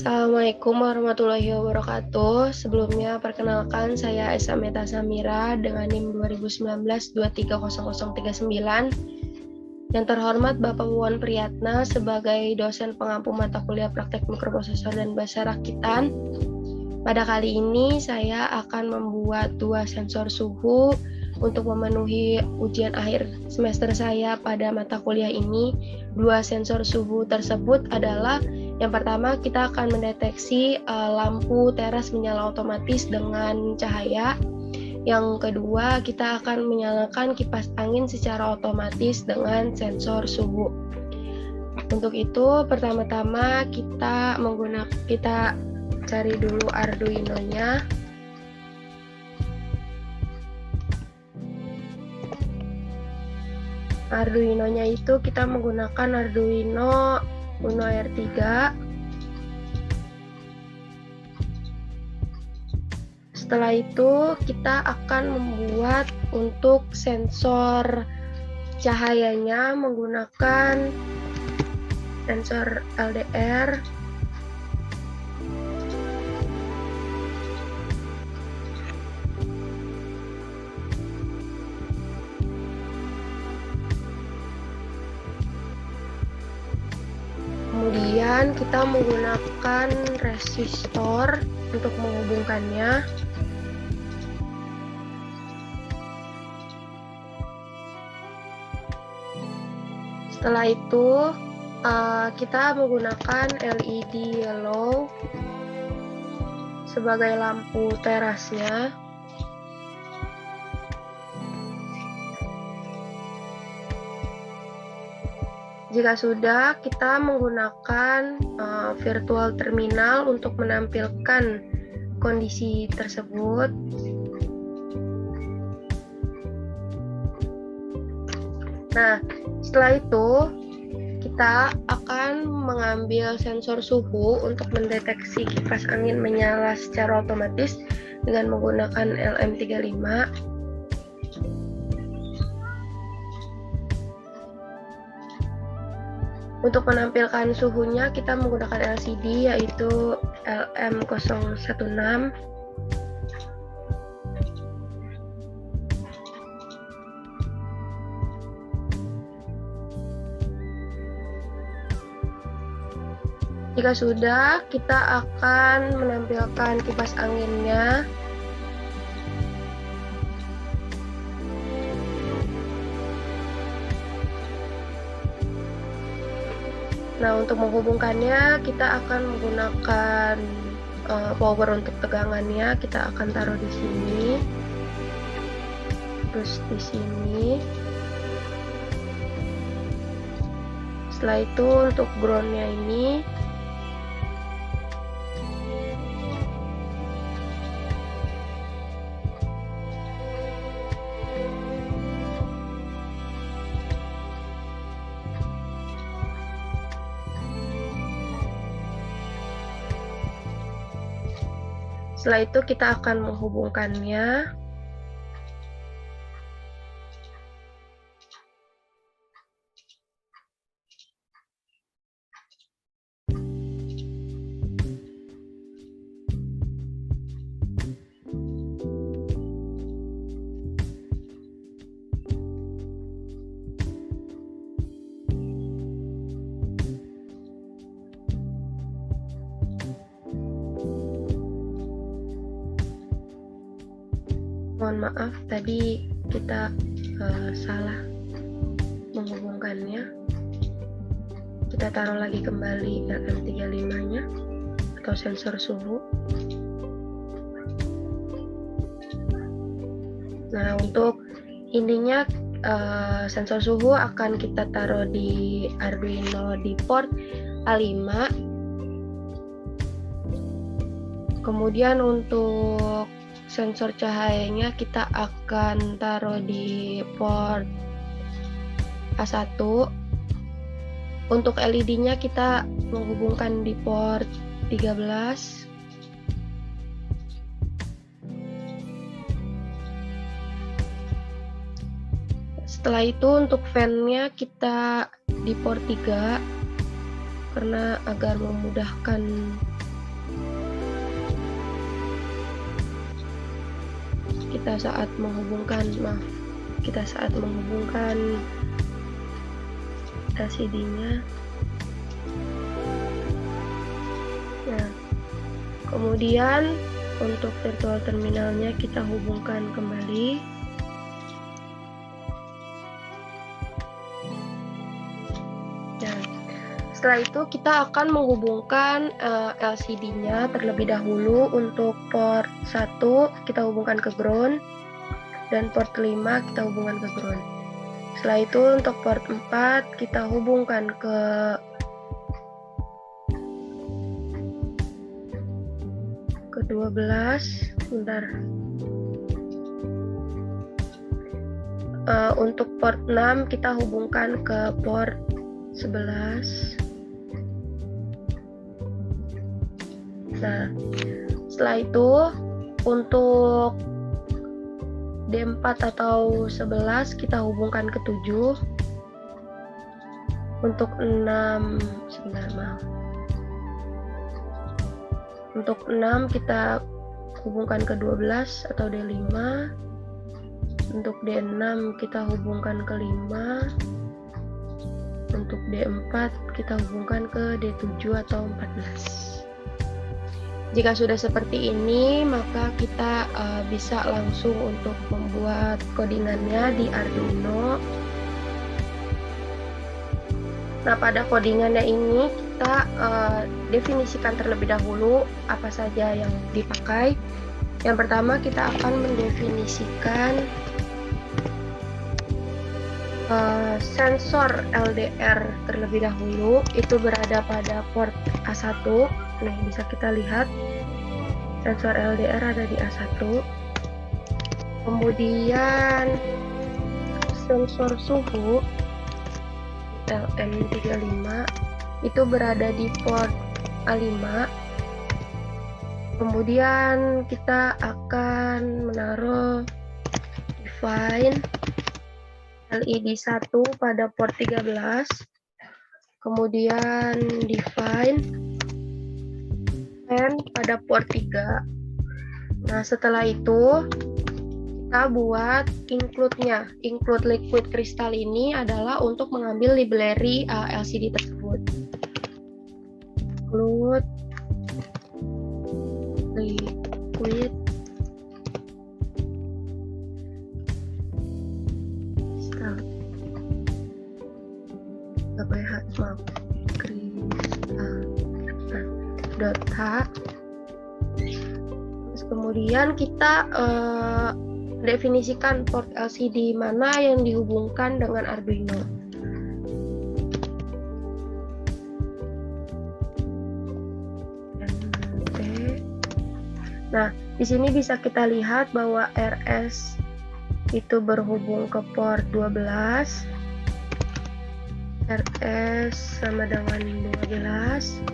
Assalamualaikum warahmatullahi wabarakatuh. Sebelumnya, perkenalkan saya Esa Meta Samira dengan NIM 2019-230039. Yang terhormat Bapak Wawan Priyatna sebagai dosen pengampu mata kuliah praktek mikroprosesor dan bahasa rakitan. Pada kali ini saya akan membuat 2 sensor suhu untuk memenuhi ujian akhir semester saya pada mata kuliah ini. 2 sensor suhu tersebut adalah yang pertama, kita akan mendeteksi lampu teras menyala otomatis dengan cahaya. Yang kedua, kita akan menyalakan kipas angin secara otomatis dengan sensor suhu. Untuk itu, pertama-tama kita cari dulu Arduino-nya. Arduino-nya itu kita menggunakan Arduino Uno R3. Setelah itu kita akan membuat untuk sensor cahayanya menggunakan sensor LDR. Kemudian kita menggunakan resistor untuk menghubungkannya. Setelah itu kita menggunakan LED yellow sebagai lampu terasnya. Jika sudah, kita menggunakan virtual terminal untuk menampilkan kondisi tersebut. Nah, setelah itu kita akan mengambil sensor suhu untuk mendeteksi kipas angin menyala secara otomatis dengan menggunakan LM35. Untuk menampilkan suhunya kita menggunakan LCD yaitu LM016. Jika sudah, kita akan menampilkan kipas anginnya. Nah, untuk menghubungkannya kita akan menggunakan power untuk tegangannya. Kita akan taruh di sini, terus di sini. Setelah itu untuk groundnya ini setelah itu kita akan menghubungkannya. Mohon maaf, tadi kita salah menghubungkannya. Kita taruh lagi kembali LM35-nya atau sensor suhu. Nah, untuk ininya sensor suhu akan kita taruh di Arduino di port A5. Kemudian untuk sensor cahayanya kita akan taruh di port A1. Untuk LED-nya kita menghubungkan di port 13. Setelah itu untuk fan-nya kita di port 3 karena agar memudahkan kita saat menghubungkan LCD-nya. Nah, kemudian untuk virtual terminalnya kita hubungkan kembali. Nah, setelah itu kita akan menghubungkan LCD-nya terlebih dahulu. Untuk port 1 kita hubungkan ke ground, dan port 5 kita hubungkan ke ground. Setelah itu untuk port 4 kita hubungkan ke ke-12. Bentar. Untuk port 6 kita hubungkan ke port 11. Nah, setelah itu untuk D4 atau 11 kita hubungkan ke 7. Untuk 6, Untuk 6 kita hubungkan ke 12 atau D5. Untuk D6 kita hubungkan ke 5. Untuk D4 kita hubungkan ke D7 atau 14. Jika sudah seperti ini, maka kita bisa langsung untuk membuat codingannya di Arduino. Nah, pada codingannya ini kita definisikan terlebih dahulu apa saja yang dipakai. Yang pertama kita akan mendefinisikan sensor LDR terlebih dahulu. Itu berada pada port A1. Nih, bisa kita lihat sensor LDR ada di A1. Kemudian sensor suhu LM35 itu berada di port A5. Kemudian kita akan menaruh define LED 1 pada port 13. Kemudian define pada port 3. Nah, setelah itu kita buat include-nya. Include liquid crystal ini adalah untuk mengambil library LCD tersebut. Include liquid crystal. Crystal. .h. Terus kemudian kita definisikan port LCD mana yang dihubungkan dengan Arduino. Nah, di sini bisa kita lihat bahwa RS itu berhubung ke port 12. RS sama dengan 12.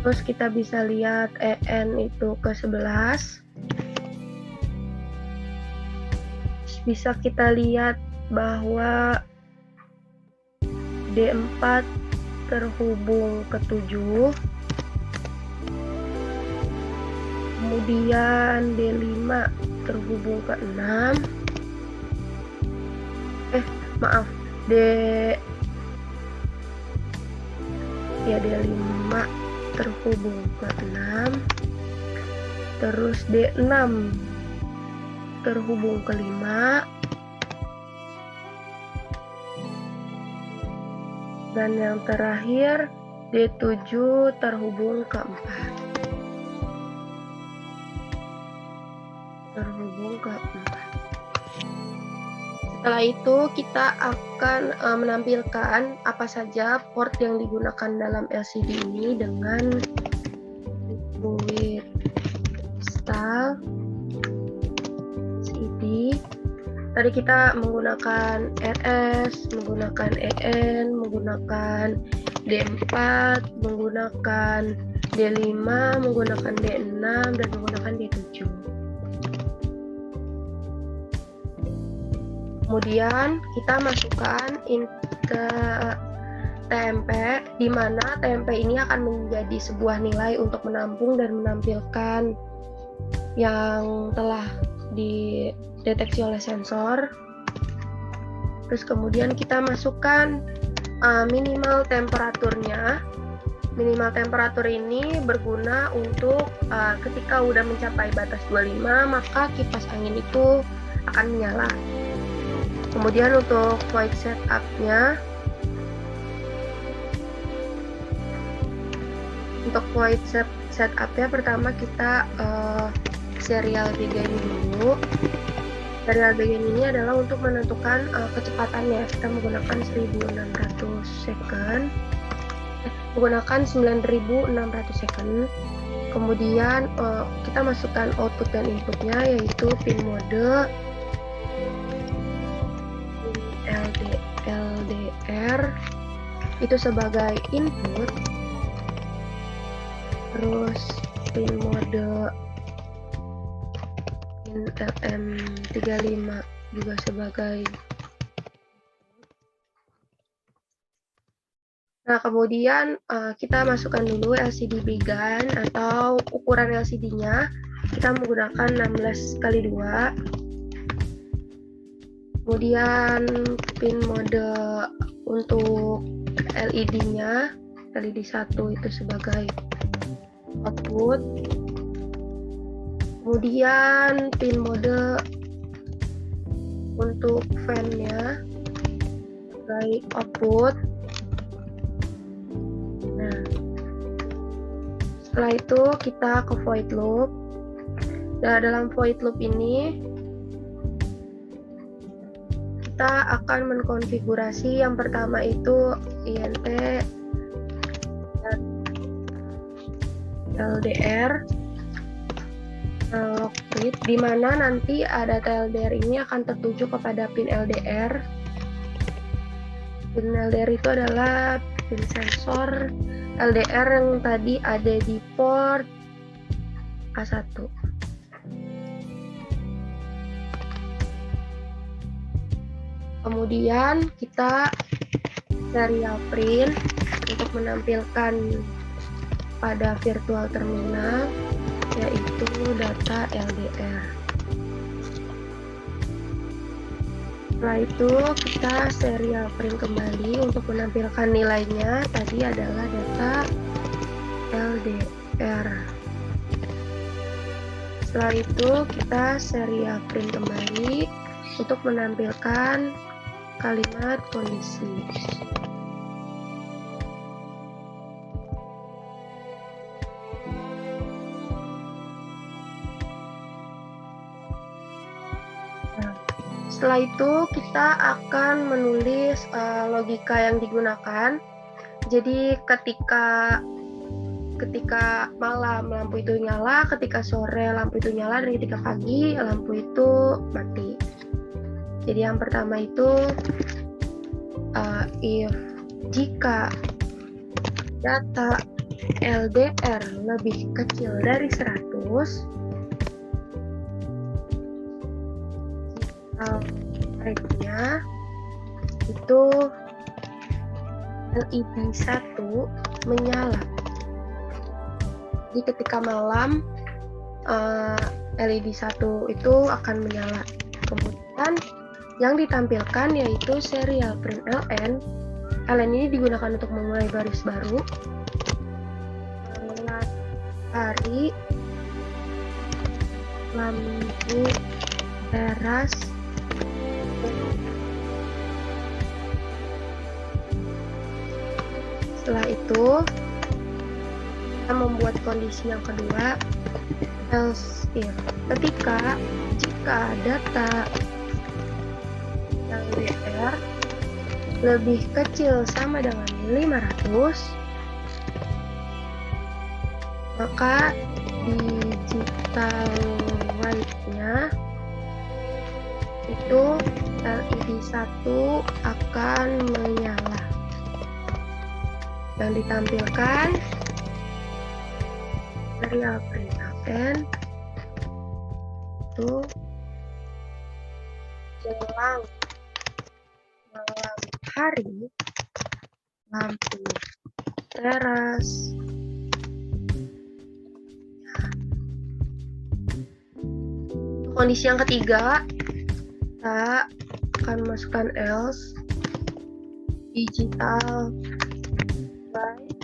Terus kita bisa lihat EN itu ke 11. Bisa kita lihat bahwa D4 terhubung ke 7. Kemudian D5 terhubung ke 6. D5 terhubung ke 6. Terus D6 terhubung ke 5. Dan yang terakhir D7 terhubung ke 4. Setelah itu kita akan menampilkan apa saja port yang digunakan dalam LCD ini dengan liquid crystal LCD. Tadi kita menggunakan RS, menggunakan EN, menggunakan D4, menggunakan D5, menggunakan D6, dan menggunakan D7. Kemudian kita masukkan ke TMP, di mana TMP ini akan menjadi sebuah nilai untuk menampung dan menampilkan yang telah deteksi oleh sensor. Terus kemudian kita masukkan minimal temperaturnya. Minimal temperatur ini berguna untuk ketika udah mencapai batas 25, maka kipas angin itu akan menyala. Kemudian untuk void setup-nya, untuk void setup-nya pertama kita serial begin dulu. Serial begin ini adalah untuk menentukan kecepatannya. Kita menggunakan 1600 second. Menggunakan 9600 second. Kemudian kita masukkan output dan inputnya, yaitu pin mode, LDR itu sebagai input, terus pin mode pin LM35 juga sebagai. Nah, kemudian kita masukkan dulu LCD began atau ukuran LCD-nya. Kita menggunakan 16x2. Kemudian pin mode untuk LED-nya, LED 1 itu sebagai output. Kemudian pin mode untuk fan-nya sebagai output. Nah, setelah itu kita ke void loop. Nah, dalam void loop ini kita akan mengkonfigurasi yang pertama itu INT dan LDR lock read, di mana nanti data LDR ini akan tertuju kepada pin LDR. Pin LDR itu adalah pin sensor LDR yang tadi ada di port A1. Kemudian kita serial print untuk menampilkan pada virtual terminal, yaitu data LDR. Setelah itu kita serial print kembali untuk menampilkan nilainya. Tadi adalah data LDR. Setelah itu kita serial print kembali untuk menampilkan kalimat kondisi. Nah, setelah itu kita akan menulis logika yang digunakan. Jadi ketika malam lampu itu nyala, ketika sore lampu itu nyala, dan ketika pagi lampu itu mati. Jadi yang pertama itu if jika data LDR lebih kecil dari 100, baiknya itu LED 1 menyala. Jadi ketika malam LED 1 itu akan menyala. Kemudian yang ditampilkan yaitu serial print LN. LN ini digunakan untuk memulai baris baru. Hari lampu teras setelah itu kita membuat kondisi yang kedua, else if jika data LDR lebih kecil sama dengan 500, maka digital white-nya itu LED 1 akan menyala. Yang ditampilkan serial print LN itu jelang malam hari lampu teras kondisi yang ketiga, kita akan masukkan else digital right.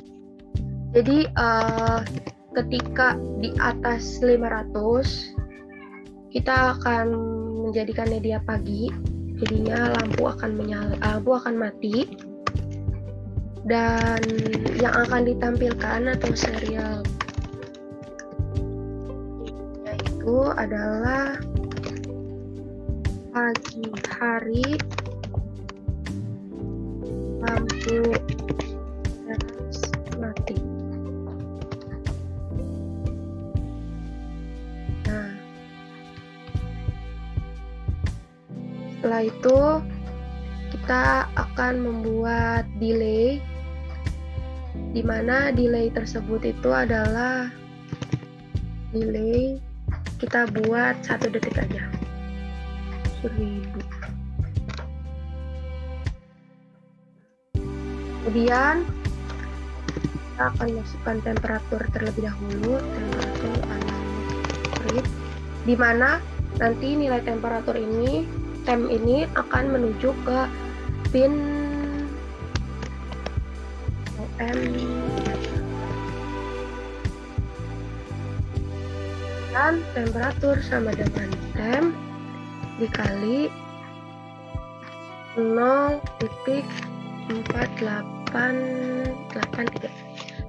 Jadi ketika di atas 500 kita akan menjadikannya dia pagi, jadinya lampu akan mati, dan yang akan ditampilkan atau serial itu adalah pagi hari, lampu teras mati. Nah, setelah itu kita akan membuat delay, di mana delay tersebut itu adalah delay kita buat 1 detik aja. 1000. Kemudian kita akan masukkan temperatur terlebih dahulu, temperatur analog, di mana nanti nilai temperatur ini, temp ini akan menuju ke pin LM dan temperatur sama dengan temp dikali 0.4883.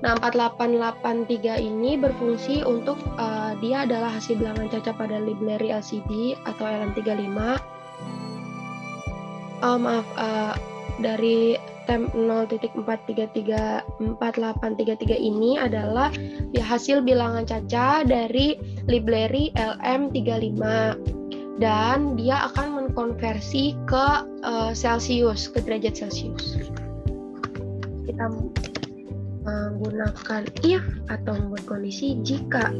Nah, 4883 ini berfungsi untuk dia adalah hasil bilangan caca pada library LCD atau LM35. Dari temp 0.4833 ini adalah hasil bilangan caca dari library LM35, dan dia akan mengkonversi ke Celsius, ke derajat Celsius. Kita menggunakan if atau membuat kondisi jika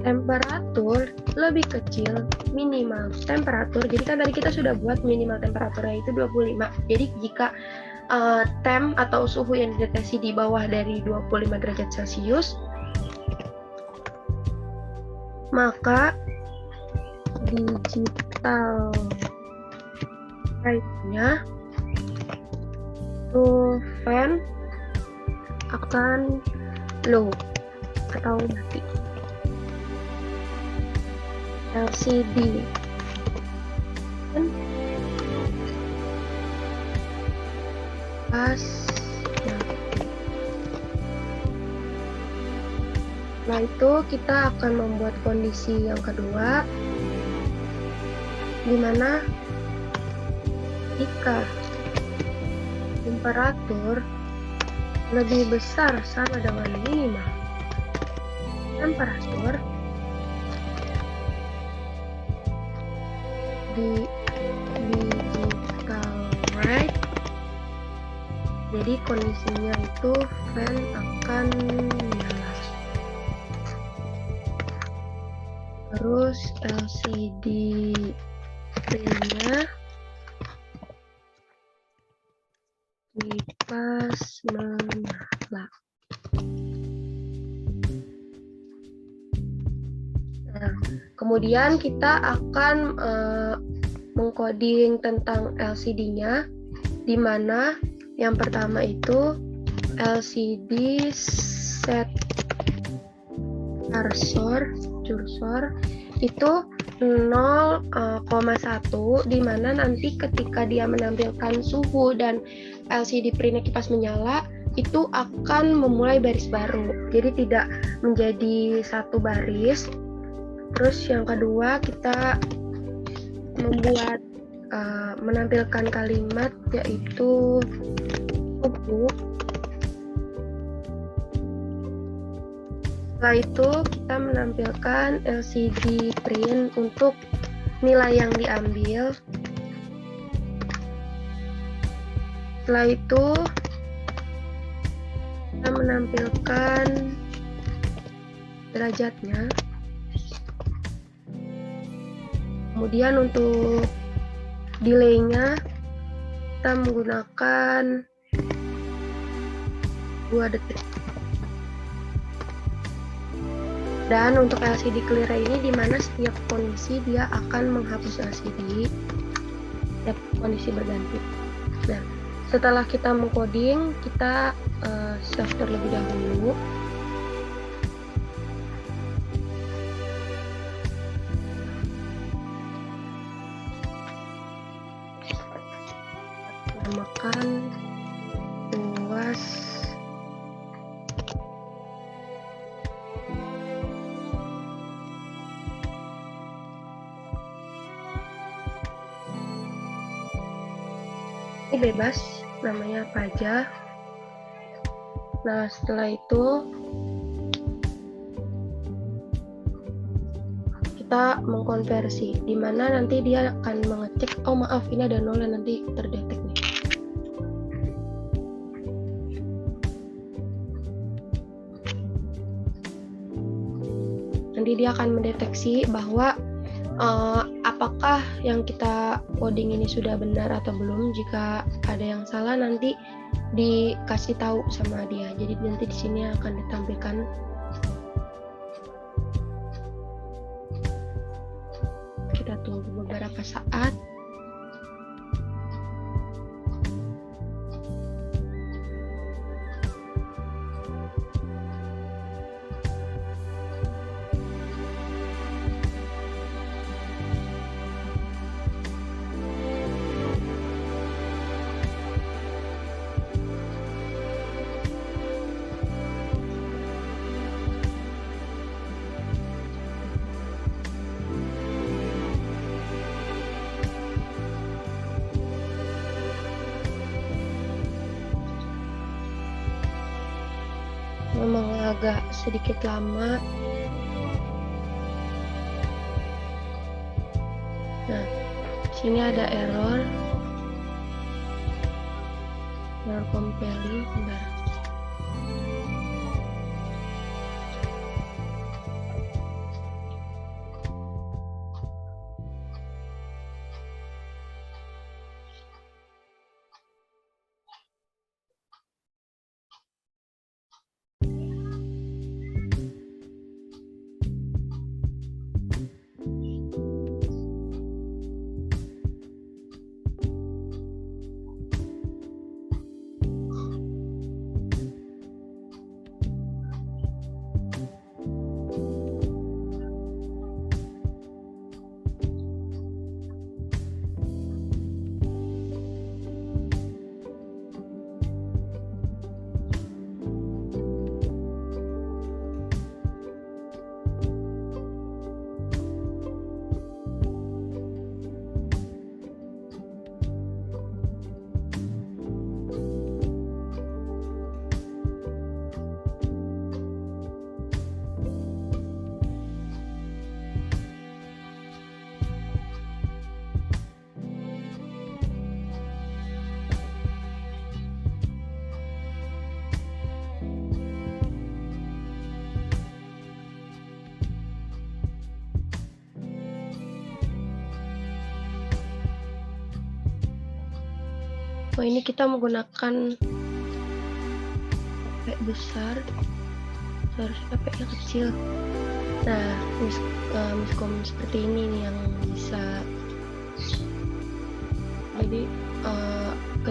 temperatur lebih kecil minimal temperatur. Jadi kan tadi kita sudah buat minimal temperaturnya itu 25. Jadi jika temp atau suhu yang dideteksi di bawah dari 25 derajat Celcius, maka digital rate-nya to fan akan low atau mati. LCD pas mati. Setelah itu kita akan membuat kondisi yang kedua, di mana jika temperatur lebih besar sama dengan minimal temperatur di digital right, jadi kondisinya itu fan akan nyala. Terus LCD screen-nya kipas menyala. Nah, kemudian kita akan mengcoding tentang LCD-nya, di mana yang pertama itu LCD set cursor itu 0,1, di mana nanti ketika dia menampilkan suhu dan LCD print kipas menyala, itu akan memulai baris baru, jadi tidak menjadi satu baris. Terus yang kedua kita membuat menampilkan kalimat yaitu suhu. Setelah itu kita menampilkan LCD print untuk nilai yang diambil. Setelah itu kita menampilkan derajatnya. Kemudian untuk delay-nya kita menggunakan 2 detik. Dan untuk LCD clear ini, di mana setiap kondisi dia akan menghapus LCD. kondisi berganti. Nah, setelah kita mengcoding, kita save terlebih dahulu. Namakan UAS ini bebas, namanya apa aja. Nah, setelah itu kita mengkonversi, di mana nanti dia akan mengecek, oh maaf ini ada nol yang nanti terdetek nih. Nanti dia akan mendeteksi bahwa apakah yang kita coding ini sudah benar atau belum. Jika ada yang salah nanti dikasih tahu sama dia. Jadi nanti di sini akan ditampilkan. Kita tunggu beberapa saat. Memang agak sedikit lama. Nah, sini ada error compiling. Bentar. Oh, ini kita menggunakan HP besar, seharusnya HP-nya kecil. Nah, miskom seperti ini nih yang bisa. Jadi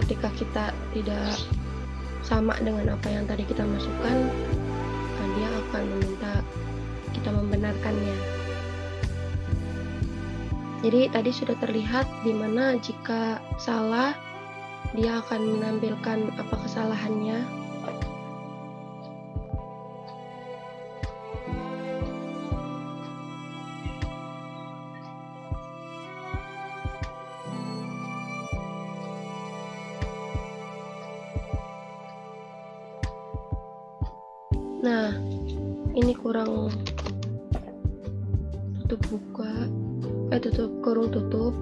ketika kita tidak sama dengan apa yang tadi kita masukkan, dia akan meminta kita membenarkannya. Jadi tadi sudah terlihat di mana jika salah dia akan menampilkan apa kesalahannya. Nah, ini kurang tutup buka, tutup kurung tutup.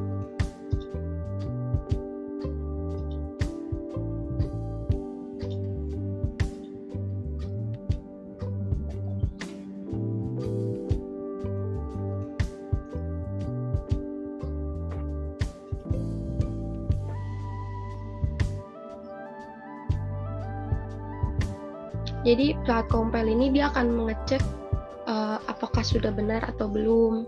Jadi saat compile ini dia akan mengecek apakah sudah benar atau belum.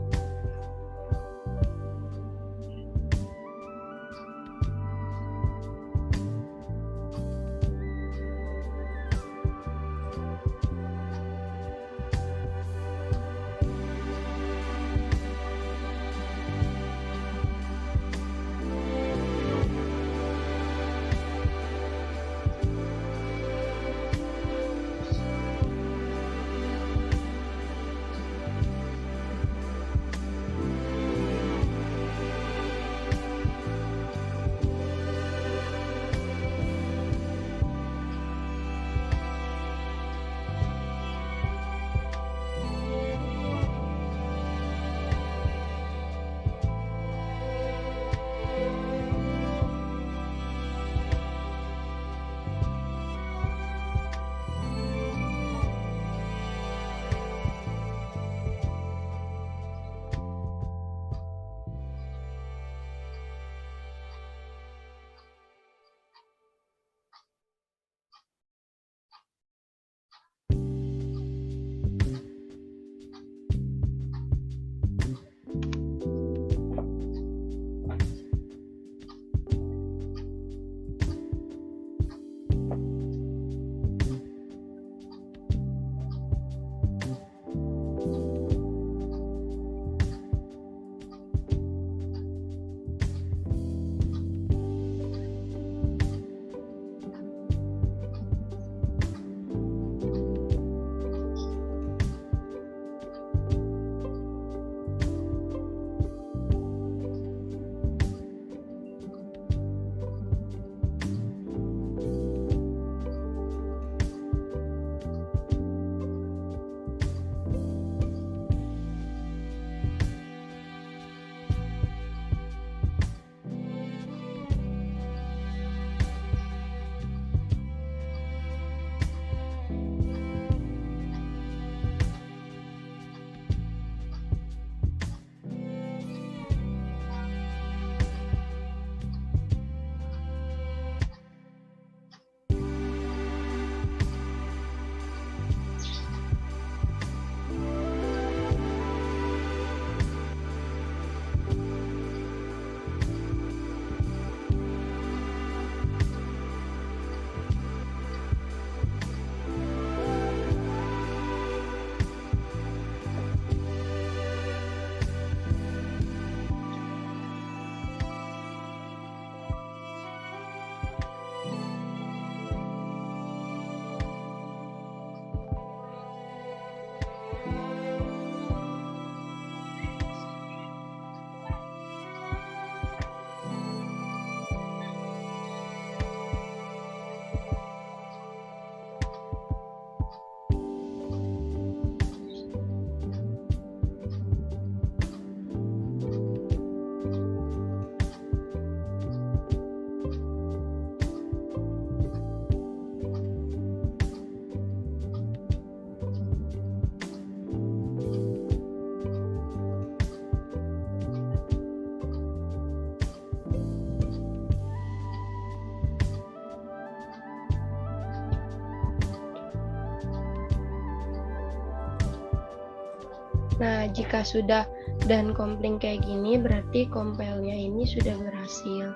Nah, jika sudah dan kompling kayak gini, berarti compile-nya ini sudah berhasil.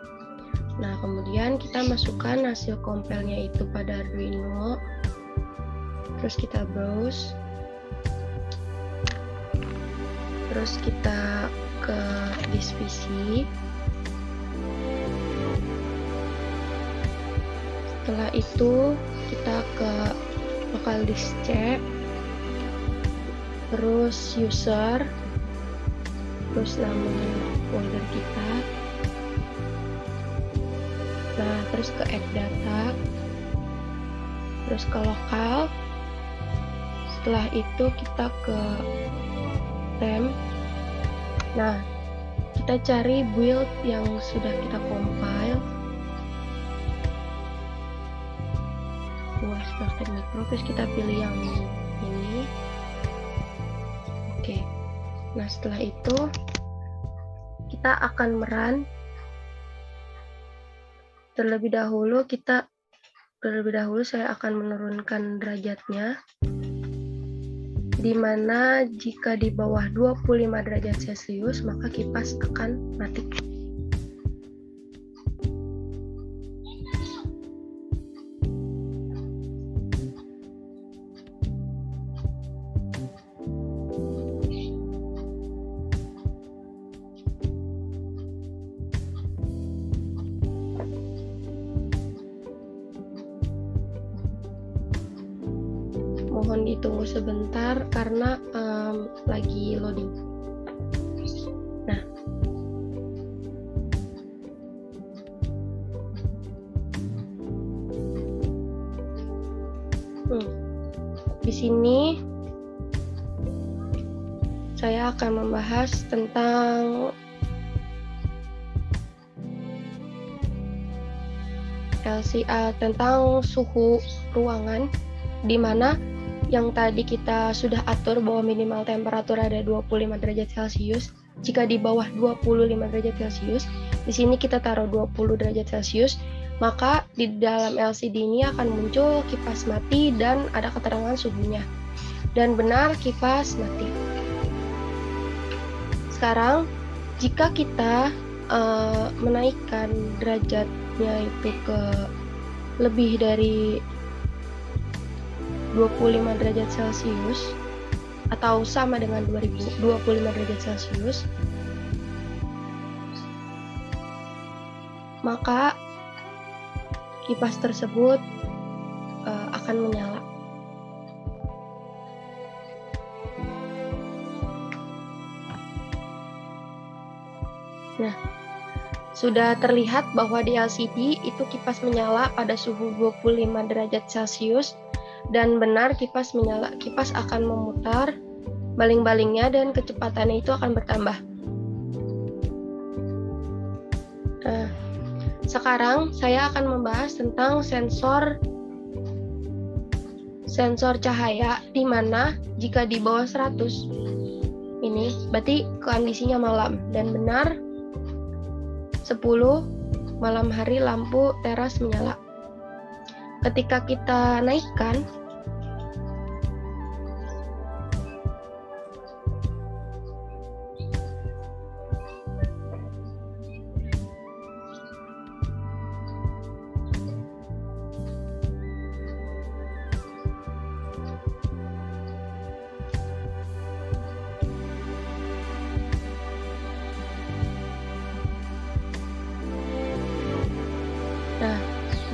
Nah, kemudian kita masukkan hasil compile-nya itu pada Arduino. Terus kita browse. Terus kita ke disk PC. Setelah itu kita ke local disk C. Terus user, terus nama folder kita. Nah, terus ke add data, terus ke lokal. Setelah itu kita ke temp. Nah, kita cari build yang sudah kita compile. Luas praktek mikro, terus kita pilih yang ini. Oke. Nah, setelah itu kita akan merun. Terlebih dahulu saya akan menurunkan derajatnya, di mana jika di bawah 25 derajat Celcius maka kipas akan mati. Mohon ditunggu sebentar karena lagi loading. Nah, di sini saya akan membahas tentang tentang suhu ruangan, di mana yang tadi kita sudah atur bahwa minimal temperatur ada 25 derajat Celcius. Jika di bawah 25 derajat Celcius, di sini kita taruh 20 derajat Celcius, maka di dalam LCD ini akan muncul kipas mati dan ada keterangan suhunya. Dan benar kipas mati. Sekarang, jika kita menaikkan derajatnya itu ke lebih dari 25 derajat Celcius atau sama dengan 25 derajat Celcius, maka kipas tersebut akan menyala. Nah, sudah terlihat bahwa di LCD itu kipas menyala pada suhu 25 derajat Celcius, dan benar kipas menyala. Kipas akan memutar baling-balingnya dan kecepatannya itu akan bertambah. Nah, sekarang saya akan membahas tentang sensor cahaya, di mana jika di bawah 100 ini berarti kondisinya malam, dan benar 10 malam hari lampu teras menyala. Ketika kita naikkan,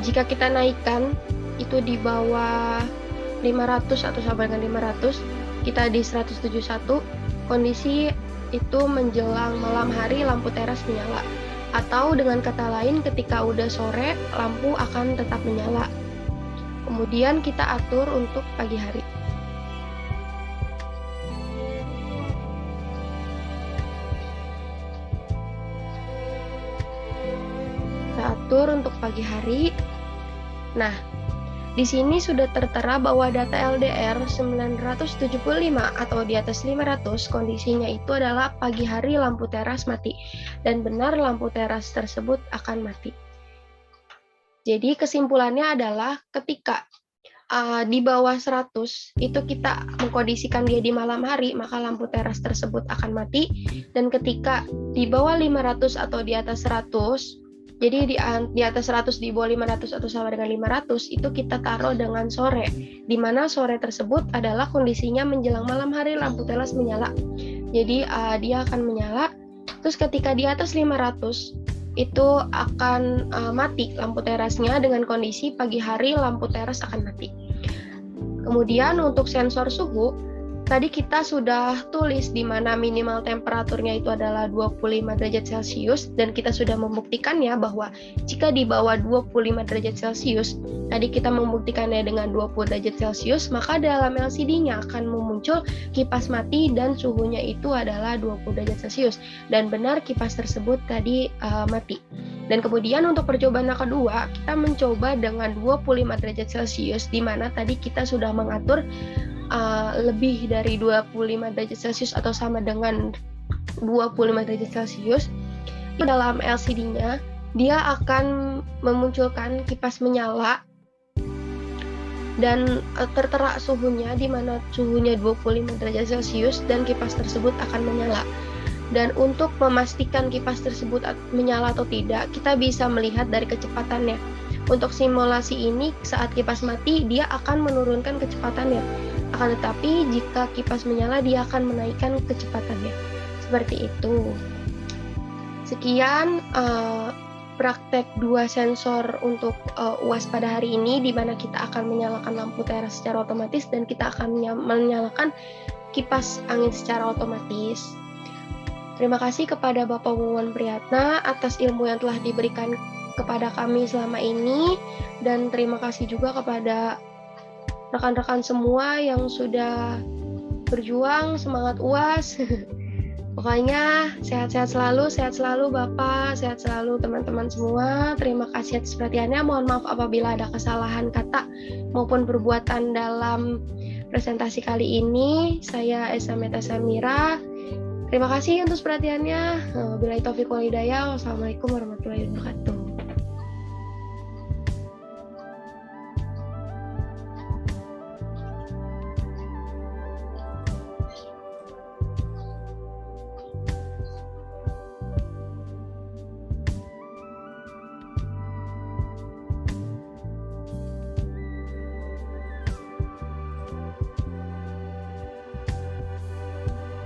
jika kita naikkan itu di bawah 500 atau sama dengan 500, kita di 171, kondisi itu menjelang malam hari lampu teras menyala. Atau dengan kata lain, ketika udah sore, lampu akan tetap menyala. Kemudian kita atur untuk pagi hari. Kita atur untuk pagi hari. Nah, di sini sudah tertera bahwa data LDR 975 atau di atas 500, kondisinya itu adalah pagi hari lampu teras mati. Dan benar lampu teras tersebut akan mati. Jadi kesimpulannya adalah ketika di bawah 100 itu kita mengkondisikan dia di malam hari, maka lampu teras tersebut akan mati. Dan ketika di bawah 500 atau di atas 100, jadi di atas 100, di bawah 500 atau sama dengan 500, itu kita taruh dengan sore, di mana sore tersebut adalah kondisinya menjelang malam hari, lampu teras menyala. Jadi dia akan menyala. Terus ketika di atas 500 itu akan mati lampu terasnya, dengan kondisi pagi hari lampu teras akan mati. Kemudian untuk sensor suhu, tadi kita sudah tulis di mana minimal temperaturnya itu adalah 25 derajat Celcius, dan kita sudah membuktikannya bahwa jika di bawah 25 derajat Celcius, tadi kita membuktikannya dengan 20 derajat Celcius, maka dalam LCD-nya akan memuncul kipas mati dan suhunya itu adalah 20 derajat Celcius. Dan benar kipas tersebut tadi mati. Dan kemudian untuk percobaan yang kedua, kita mencoba dengan 25 derajat Celcius, di mana tadi kita sudah mengatur lebih dari 25 derajat Celcius atau sama dengan 25 derajat Celcius. Dalam LCD-nya, dia akan memunculkan kipas menyala dan tertera suhunya, di mana suhunya 25 derajat Celcius dan kipas tersebut akan menyala. Dan untuk memastikan kipas tersebut menyala atau tidak, kita bisa melihat dari kecepatannya. Untuk simulasi ini, saat kipas mati, dia akan menurunkan kecepatannya. Akan tetapi, jika kipas menyala, dia akan menaikkan kecepatannya. Seperti itu. Sekian praktek 2 sensor untuk UAS pada hari ini, di mana kita akan menyalakan lampu teras secara otomatis dan kita akan menyalakan kipas angin secara otomatis. Terima kasih kepada Bapak Wawan Priyatna atas ilmu yang telah diberikan kepada kami selama ini, dan terima kasih juga kepada rekan-rekan semua yang sudah berjuang. Semangat UAS. Pokoknya sehat-sehat selalu Bapak, sehat selalu teman-teman semua. Terima kasih atas perhatiannya. Mohon maaf apabila ada kesalahan kata maupun perbuatan dalam presentasi kali ini. Saya Esa Meta Samira. Terima kasih untuk perhatiannya. Wabillahi taufiq wal hidayah. Wassalamualaikum warahmatullahi wabarakatuh.